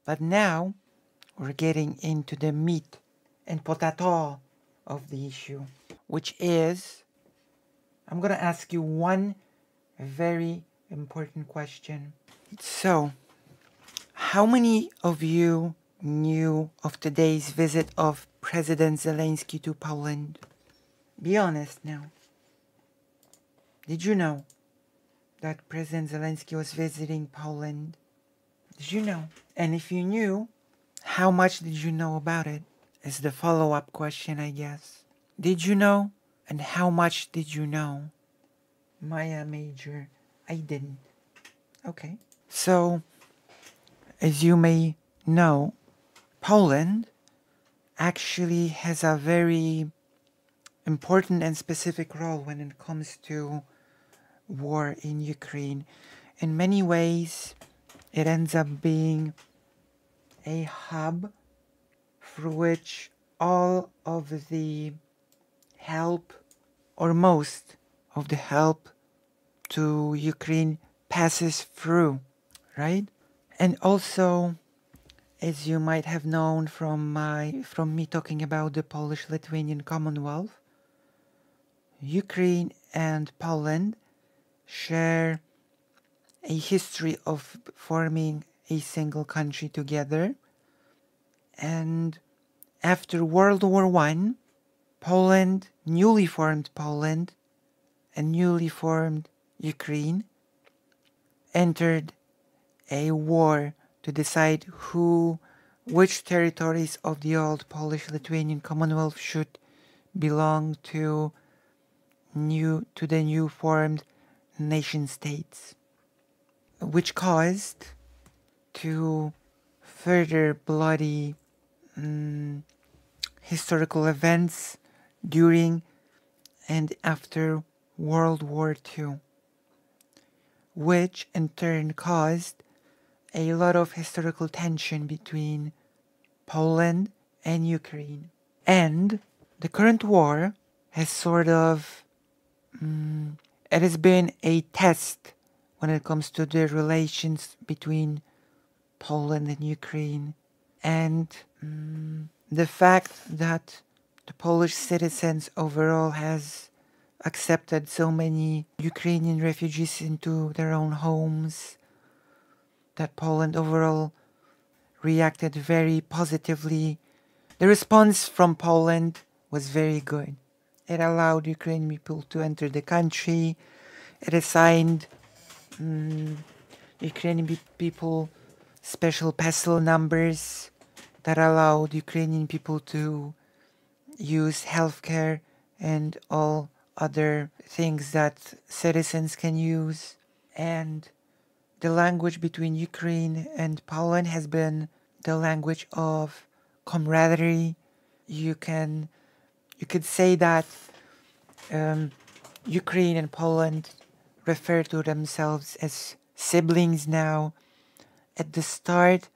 But now we're getting into the meat and potato of the issue, which is, I'm gonna ask you one very important question. So, how many of you knew of today's visit of President Zelensky to Poland? Be honest now. Did you know that President Zelensky was visiting Poland? Did you know? And if you knew, how much did you know about it? Is the follow-up question, I guess. Did you know? And how much did you know? Maya Major, I didn't. Okay. So, as you may know, Poland actually has a very important and specific role when it comes to war in Ukraine. In many ways, it ends up being a hub through which all of the help, or most of the help to Ukraine passes through, right? And also, as you might have known from me talking about the Polish-Lithuanian Commonwealth, Ukraine and Poland share a history of forming a single country together. And after World War I, Poland, newly formed Poland and newly formed Ukraine, entered a war to decide which territories of the old Polish-Lithuanian Commonwealth should belong to the new formed nation states, which caused to further bloody historical events during and after World War II, which in turn caused a lot of historical tension between Poland and Ukraine. And the current war has sort of, it has been a test when it comes to the relations between Poland and Ukraine. And the fact that the Polish citizens overall has accepted so many Ukrainian refugees into their own homes, that Poland overall reacted very positively. The response from Poland was very good. It allowed Ukrainian people to enter the country. It assigned Ukrainian people special parcel numbers that allowed Ukrainian people to use healthcare and all other things that citizens can use. And the language between Ukraine and Poland has been the language of camaraderie. You could say that Ukraine and Poland refer to themselves as siblings now. At the start,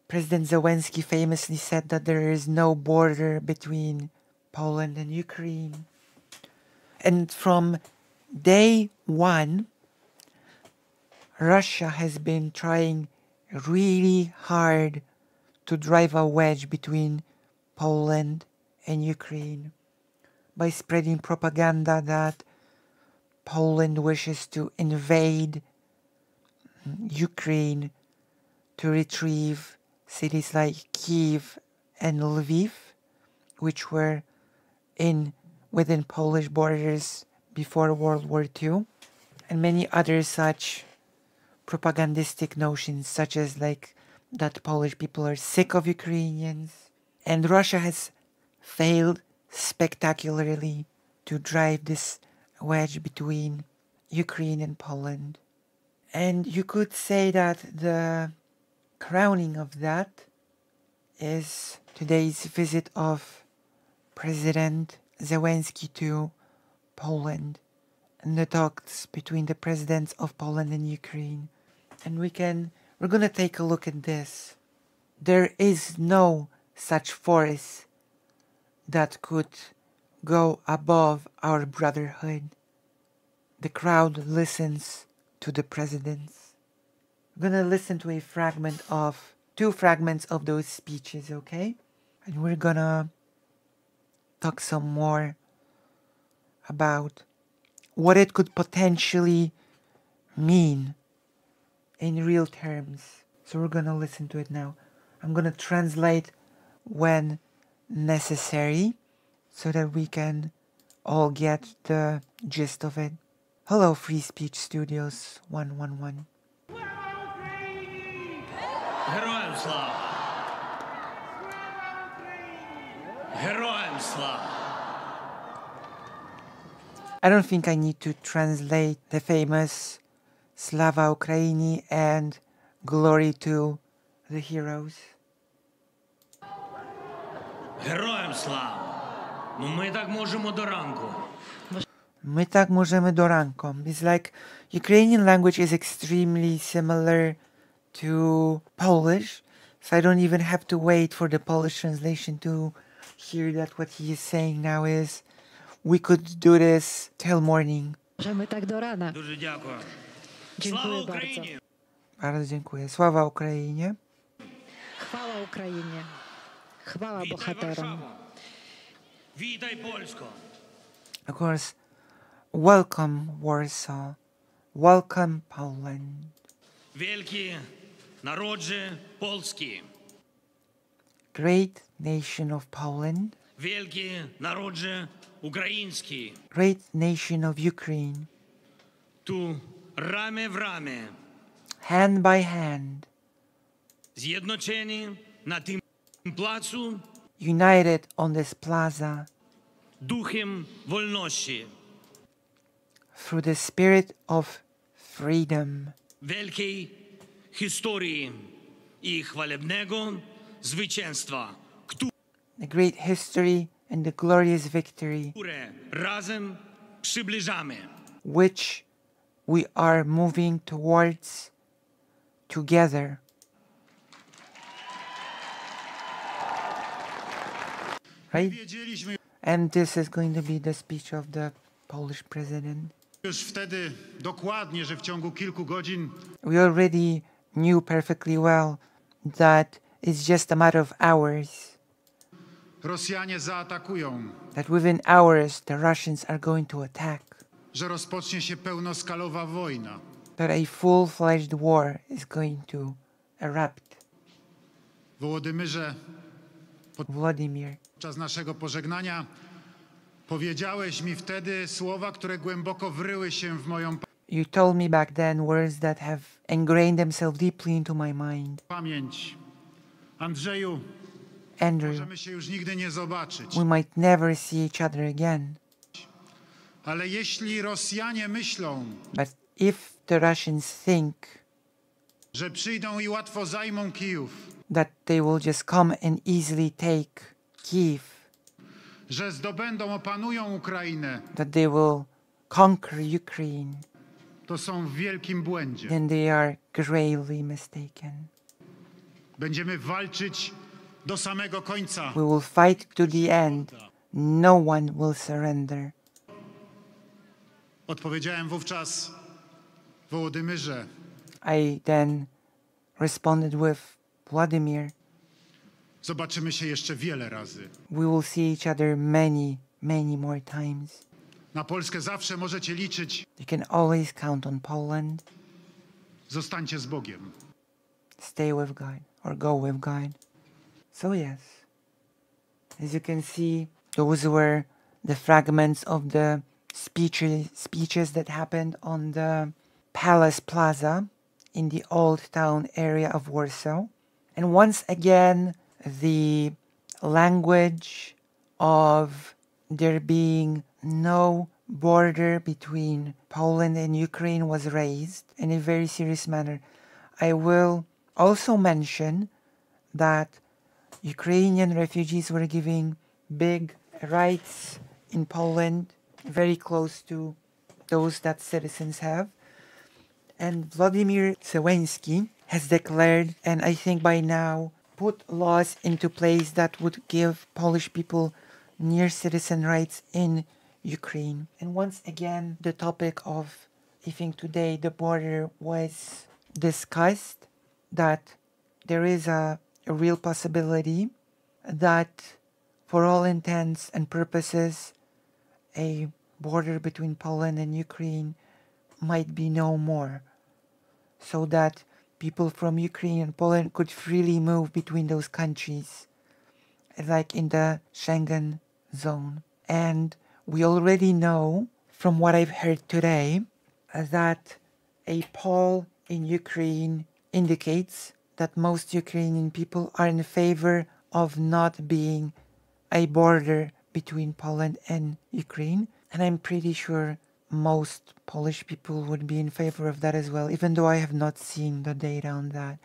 President Zelensky famously said that there is no border between Poland and Ukraine. And from day one, Russia has been trying really hard to drive a wedge between Poland and Ukraine by spreading propaganda that Poland wishes to invade Ukraine to retrieve cities like Kiev and Lviv, which were within Polish borders before World War II, and many other such propagandistic notions, such as like that Polish people are sick of Ukrainians. And Russia has failed spectacularly to drive this wedge between Ukraine and Poland. And you could say that the crowning of that is today's visit of President Zelensky to Poland and the talks between the presidents of Poland and Ukraine. And we're gonna take a look at this. There is no such force that could go above our brotherhood. The crowd listens to the presidents. We're gonna listen to a fragment of two fragments of those speeches, okay? And we're gonna talk some more about what it could potentially mean in real terms. So we're gonna listen to it now. I'm gonna translate when necessary so that we can all get the gist of it. Hello, Free Speech Studios 111. Героям слава! Героям слава! I don't think I need to translate the famous Slava Ukraini and Glory to the Heroes. Героям слава! Ну ми так можемо до ранку. My tak możemy do ranką. It's like Ukrainian language is extremely similar to Polish, so I don't even have to wait for the Polish translation to hear that what he is saying now is we could do this till morning. Możemy tak do rana. Дуже дякую. Dziękuję Слава bardzo. Україні! Bardzo dziękuję. Sława Ukrainie. Chwała Ukrainie. Chwała Вітай bohaterom. Варшаву! Вітай Польсько! Of course, welcome Warsaw. Welcome Poland. Wielki народzie Polski! Great nation of Poland. Wielki народzie Український! Great nation of Ukraine. Tu ramię w ramię, Hand by hand. zjednoczeni na tym placu United on this plaza. duchem wolności, Through the spirit of freedom. wielkiej historii i chwalebnego zwycięstwa, The great history and the glorious victory które razem przybliżamy. which we are moving towards together. Right? Wiedzieliśmy And this is going to be the speech of the Polish president. już wtedy dokładnie, że w ciągu kilku godzin We already knew perfectly well that it's just a matter of hours, Rosjanie zaatakują, that within hours the Russians are going to attack, że rozpocznie się pełnoskalowa wojna. that a full-fledged war is going to erupt. Wołodymyrze, Vladimir, podczas naszego pożegnania powiedziałeś mi wtedy słowa, które głęboko wryły się w moją you told me back then words that have ingrained themselves deeply into my mind. pamięć. Andrzeju, Andrew, możemy się już nigdy nie zobaczyć, we might never see each other again. ale jeśli Rosjanie myślą, But if the Russians think że przyjdą i łatwo zajmą Kijów, that they will just come and easily take Kiev, że zdobędą, opanują Ukrainę, that they will conquer Ukraine, to są w wielkim błędzie. then they are gravely mistaken. Będziemy walczyć do samego końca. We will fight to the end. No one will surrender. Odpowiedziałem wówczas Wołodymyrze, I then responded with, Vladimir, zobaczymy się jeszcze wiele razy. we will see each other many, many more times. Na Polskę zawsze możecie liczyć. You can always count on Poland. Zostańcie z Bogiem. Stay with God or go with God. So yes, as you can see, those were the fragments of the speeches that happened on the Palace Plaza in the old town area of Warsaw. And once again, the language of there being no border between Poland and Ukraine was raised in a very serious manner. I will also mention that Ukrainian refugees were given big rights in Poland, very close to those that citizens have. And Vladimir Zelensky has declared, and I think by now, put laws into place that would give Polish people near citizen rights in Ukraine. And once again, the topic of, I think today, the border was discussed, that there is a real possibility that, for all intents and purposes, a border between Poland and Ukraine might be no more, so that people from Ukraine and Poland could freely move between those countries, like in the Schengen zone. And we already know from what I've heard today that a poll in Ukraine indicates that most Ukrainian people are in favor of not being a border between Poland and Ukraine. And I'm pretty sure most Polish people would be in favor of that as well, even though I have not seen the data on that.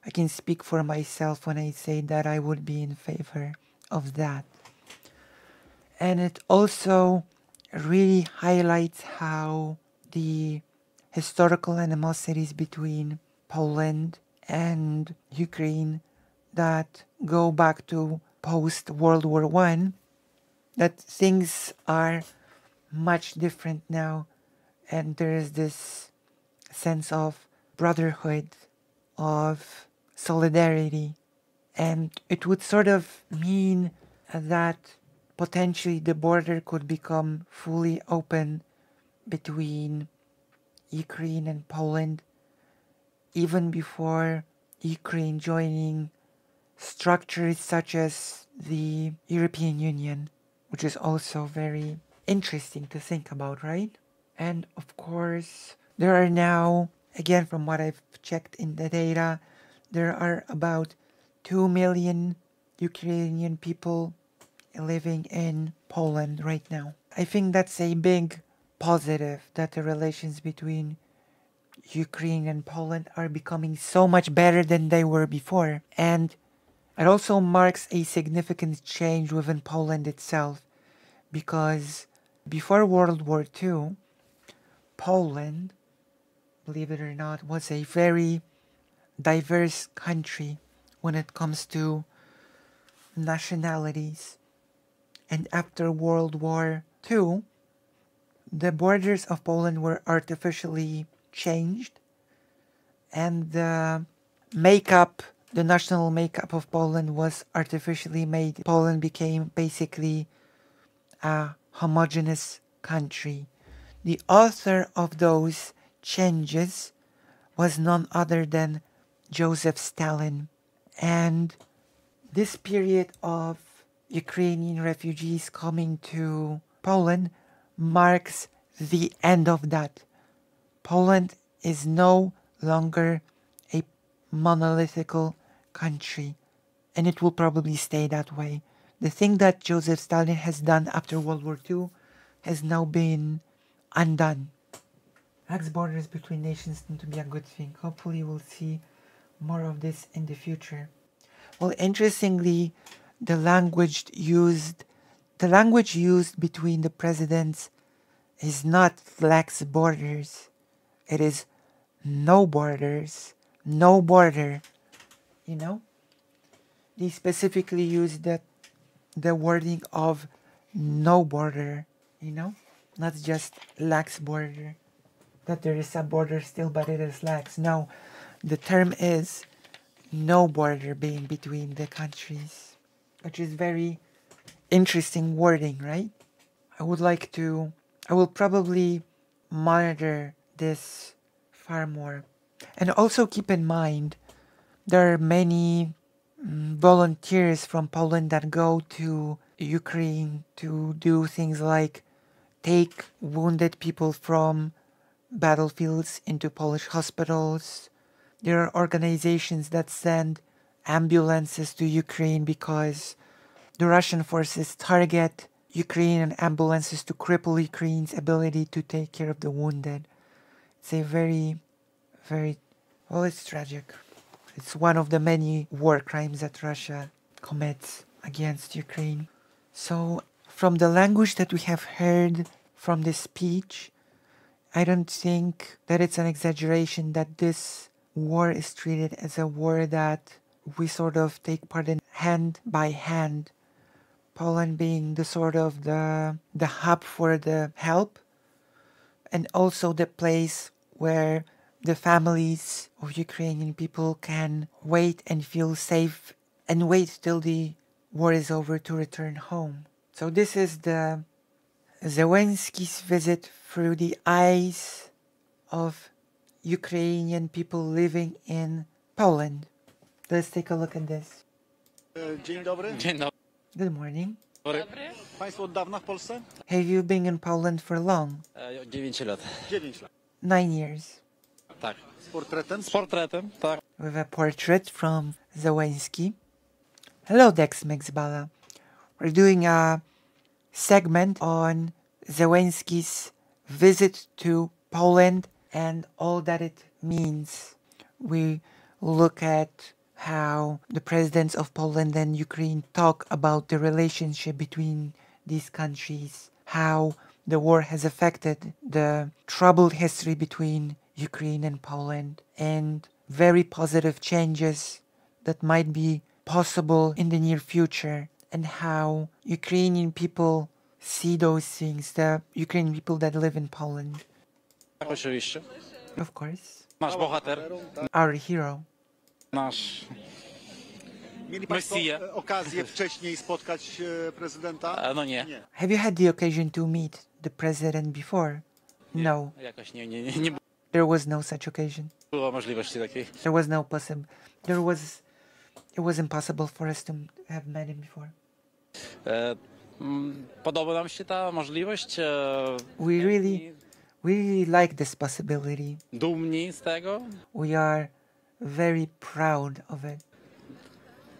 I can speak for myself when I say that I would be in favor of that. And it also really highlights how the historical animosities between Poland and Ukraine that go back to post-World War I, that things are much different now, and there is this sense of brotherhood, of solidarity, and it would sort of mean that potentially the border could become fully open between Ukraine and Poland even before Ukraine joining structures such as the European Union, which is also very interesting to think about, right? And of course, there are now, again from what I've checked in the data, there are about 2 million Ukrainian people living in Poland right now. I think that's a big positive, that the relations between Ukraine and Poland are becoming so much better than they were before. And it also marks a significant change within Poland itself, because before World War II, Poland, believe it or not, was a very diverse country when it comes to nationalities. And after World War II, the borders of Poland were artificially changed, and the national makeup of Poland was artificially made. Poland became basically a homogeneous country. The author of those changes was none other than Joseph Stalin. And this period of Ukrainian refugees coming to Poland marks the end of that. Poland is no longer a monolithical country, and it will probably stay that way. The thing that Joseph Stalin has done after World War II has now been undone. Lax borders between nations tend to be a good thing. Hopefully we'll see more of this in the future. Well, interestingly, the language used between the presidents is not lax borders. It is no borders, no border. You know? They specifically use the wording of no border, you know? Not just lax border. That there is a border still, but it is lax. No, the term is no border being between the countries, which is very interesting wording, right? I will probably monitor this far more. And also keep in mind, there are many volunteers from Poland that go to Ukraine to do things like take wounded people from battlefields into Polish hospitals. There are organizations that send ambulances to Ukraine because the Russian forces target Ukrainian ambulances to cripple Ukraine's ability to take care of the wounded. It's a very, very, well, it's tragic. It's one of the many war crimes that Russia commits against Ukraine. So, from the language that we have heard from this speech, I don't think that it's an exaggeration that this war is treated as a war that we sort of take part in hand by hand. Poland being the sort of the hub for the help, and also the place where the families of Ukrainian people can wait and feel safe and wait till the war is over to return home. So this is the Zelensky's visit through the eyes of Ukrainian people living in Poland. Let's take a look at this. Dzień dobry. Dzień dobry. Good morning. Państwo od dawna w Polsce? Have you been in Poland for long? 9 lat. 9 lat. 9 years. Tak. Z portretem? Z portretem, tak. With a portrait from Zelensky. Hello, Dex Mixbala. We're doing a segment on Zelensky's visit to Poland and all that it means. We look at how the presidents of Poland and Ukraine talk about the relationship between these countries, how the war has affected the troubled history between Ukraine and Poland, and very positive changes that might be possible in the near future, and how Ukrainian people see those things, the Ukrainian people that live in Poland. Tak, oczywiście. Of course. Nasz bohater, Our hero. nasz... Mieli Państwo Messia. okazję wcześniej spotkać prezydenta? No nie. Have you had the occasion to meet the president before? No, Jakoś nie there was no such occasion. było możliwości takiej. There was no it was impossible for us to have met him before. Podoba nam się ta możliwość. We really like this possibility. Dumni z tego. We are very proud of it.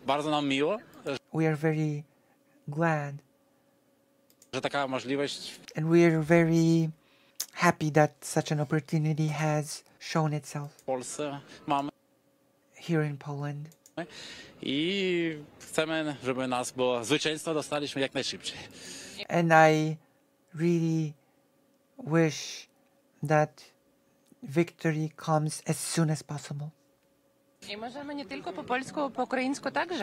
Bardzo nam miło, We are very glad że taka możliwość and we are very happy that such an opportunity has shown itself w Polsce mamy. here in Poland. I chcemy, żeby nas było zwycięstwo dostaliśmy jak najszybciej. And I really wish that victory comes as soon as possible. І можемо не тільки по-польську, по-українську також.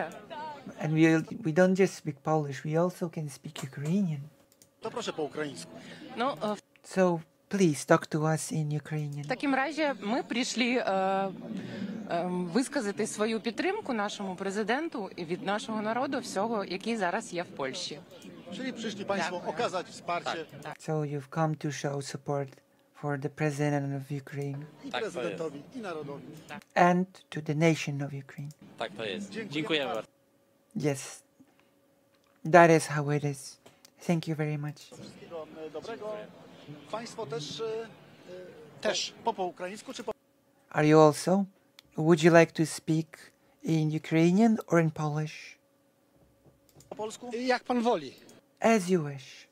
And we don't just speak Polish, we also can speak Ukrainian. To proszę po ukraińsku. Ну, So please talk to us in Ukrainian. в такому разі ми прийшли висказати свою підтримку нашому президенту і від нашого народу всього, який зараз є в Польщі. Czyli przyszli Państwo okazać wsparcie So you've come to show support for the president of Ukraine i Tak to prezydentowi, i narodowi. and to the nation of Ukraine. Tak to jest. Dziękujemy bardzo. Yes, that is how it is. Thank you very much. Wszystkiego dobrego. Państwo też po ukraińsku czy po Are you also? Would you like to speak in Ukrainian or in Polish? polsku? Jak pan woli. As you wish.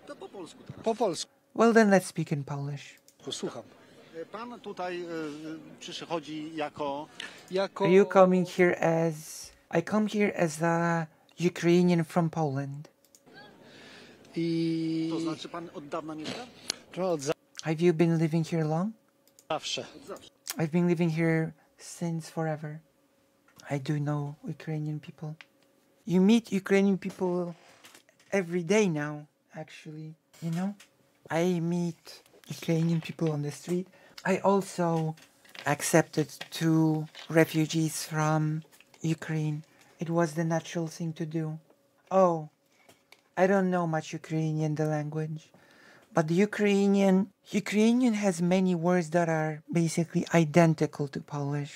To po polsku teraz. Po polsku. Well, then let's speak in Polish. Słucham. Pan tutaj przychodzi jako Are you coming here as... I come here as a Ukrainian from Poland. I to znaczy pan od dawna mieszka? to od Have you been living here long? zawsze. I've been living here since forever. I do know Ukrainian people. You meet Ukrainian people every day now, actually, you know? I meet Ukrainian people on the street. I also accepted 2 refugees from Ukraine. It was the natural thing to do. Oh, I don't know much Ukrainian, the language. But the Ukrainian has many words that are basically identical to Polish.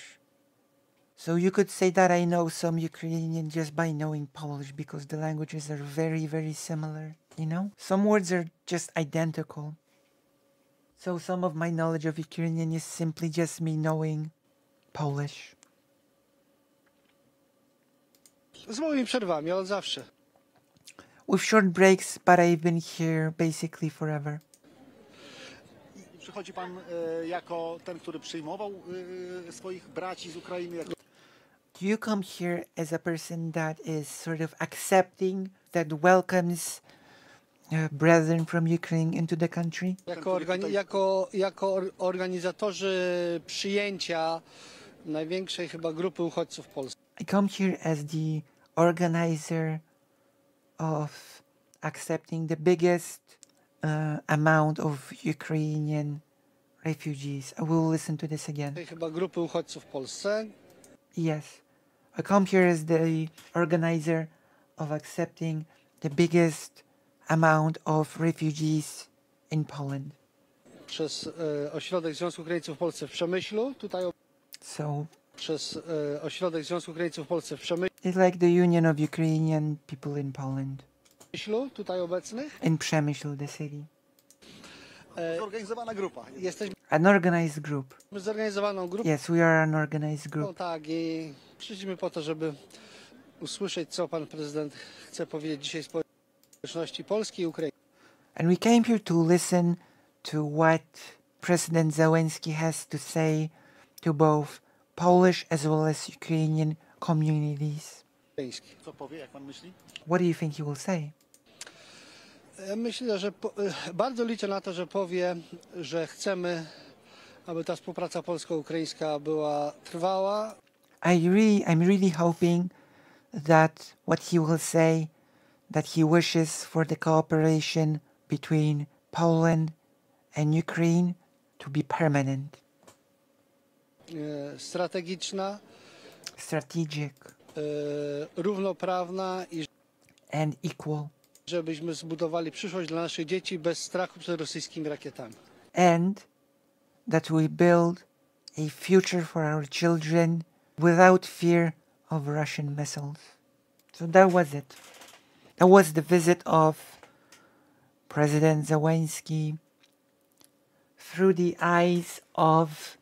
So you could say that I know some Ukrainian just by knowing Polish because the languages are very, very similar, you know? Some words are just identical. So some of my knowledge of Ukrainian is simply just me knowing Polish. Z moimi przerwami, od zawsze. With short breaks, but I've been here basically forever. Przychodzi pan jako ten, który przyjmował swoich braci z Ukrainy, jako Do you come here as a person that is sort of accepting, that welcomes brethren from Ukraine into the country? Jako organizatorzy przyjęcia największej chyba grupy uchodźców w Polsce. I come here as the organizer of accepting the biggest amount of Ukrainian refugees. I will listen to this again. chyba grupy uchodźców w Polsce. Yes. I come here as the organizer of accepting the biggest amount of refugees in Poland. Przez Ośrodek Związku Ukraińców w Polsce w Przemyślu. Tutaj So przez Ośrodek Związku Ukraińców w Polsce w it's like the Union of Ukrainian people in Poland. Przemyślu, tutaj obecnych. In Przemysl, the city. Zorganizowana grupa. Jesteśmy An organized group. zorganizowaną grupą. Yes, we are an organized No group. tak, i przyszliśmy po to, żeby usłyszeć, co pan prezydent chce powiedzieć dzisiaj społeczności polskiej i ukraińskiej. And we came here to listen to what President Zelensky has to say to both Polish as well as Ukrainian communities. Co powie, jak pan myśli? What do you think he will say? Ja myślę, że bardzo liczę na to, że powie, że chcemy, aby ta współpraca polsko-ukraińska była trwała. I'm really hoping that what he will say, that he wishes for the cooperation between Poland and Ukraine to be permanent, Strategiczna, strategic, równoprawna i and equal, żebyśmy zbudowali przyszłość dla naszych dzieci bez strachu przed rosyjskimi rakietami. and that we build a future for our children without fear of Russian missiles. So that was it. That was the visit of President Zelensky through the eyes of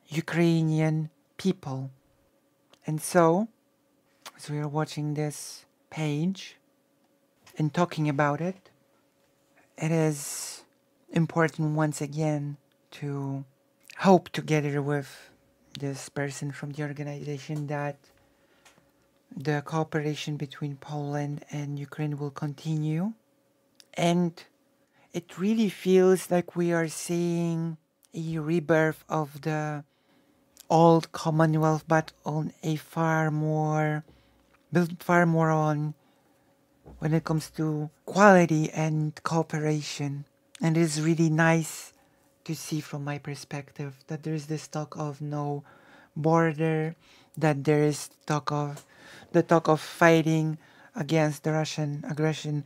Ukrainian people. And so, as we are watching this page and talking about it, it is important once again to hope together with this person from the organization that the cooperation between Poland and Ukraine will continue. And it really feels like we are seeing a rebirth of the old Commonwealth, but on a built far more on when it comes to quality and cooperation. And it's really nice to see from my perspective that there is this talk of no border, that there is the talk of fighting against the Russian aggression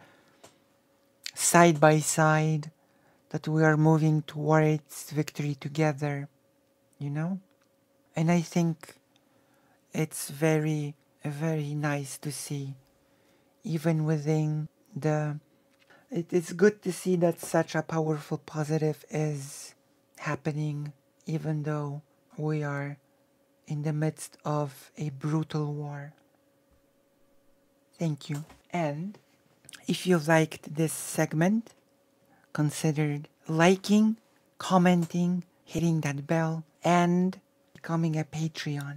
side by side, that we are moving towards victory together, you know? And I think it's very, very nice to see, even within it's good to see that such a powerful positive is happening, even though we are in the midst of a brutal war. Thank you. And if you liked this segment, consider liking, commenting, hitting that bell, and becoming a Patreon.